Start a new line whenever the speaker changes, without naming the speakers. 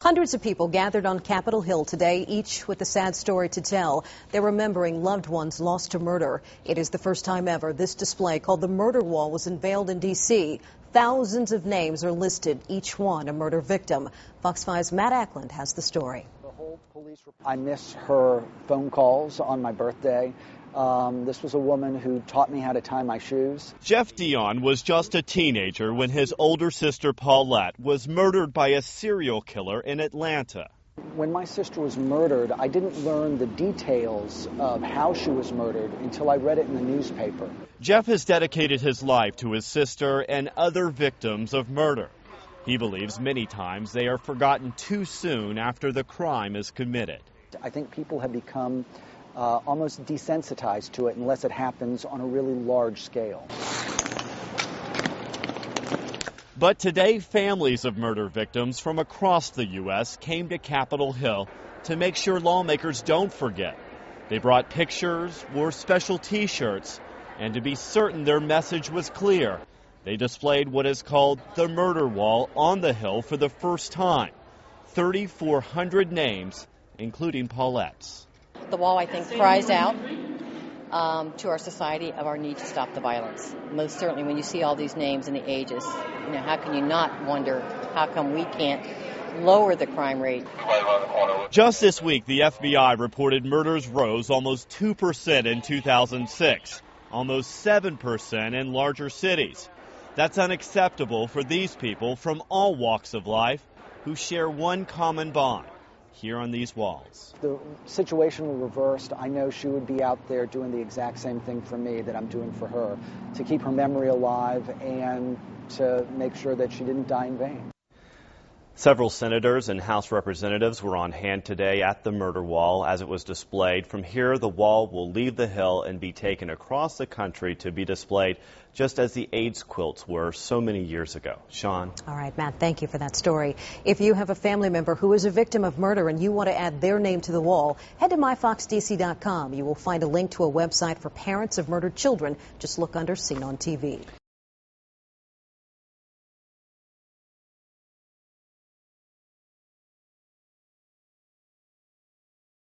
Hundreds of people gathered on Capitol Hill today, each with a sad story to tell. They're remembering loved ones lost to murder. It is the first time ever this display, called the Murder Wall, was unveiled in D.C. Thousands of names are listed, each one a murder victim. Fox 5's Matt Ackland has the story.
I miss her phone calls on my birthday. This was a woman who taught me how to tie my shoes.
Jeff Dion was just a teenager when his older sister Paulette was murdered by a serial killer in Atlanta.
When my sister was murdered, I didn't learn the details of how she was murdered until I read it in the newspaper.
Jeff has dedicated his life to his sister and other victims of murder. He believes many times they are forgotten too soon after the crime is committed.
I think people have become almost desensitized to it unless it happens on a really large scale.
But today, families of murder victims from across the U.S. came to Capitol Hill to make sure lawmakers don't forget. They brought pictures, wore special T-shirts, and to be certain their message was clear, they displayed what is called the Murder Wall on the Hill for the first time. 3,400 names, including Paulette's.
The wall, I think, cries out to our society of our need to stop the violence. Most certainly when you see all these names and the ages, how can you not wonder how come we can't lower the crime rate?
Just this week, the FBI reported murders rose almost 2% in 2006, almost 7% in larger cities. That's unacceptable for these people from all walks of life who share one common bond here on these walls.
The situation were reversed. I know she would be out there doing the exact same thing for me that I'm doing for her, to keep her memory alive and to make sure that she didn't die in vain.
Several senators and House representatives were on hand today at the Murder Wall as it was displayed. From here, the wall will leave the Hill and be taken across the country to be displayed just as the AIDS quilts were so many years ago. Sean.
All right, Matt, thank you for that story. If you have a family member who is a victim of murder and you want to add their name to the wall, head to myfoxdc.com. You will find a link to a website for parents of murdered children. Just look under Seen on TV.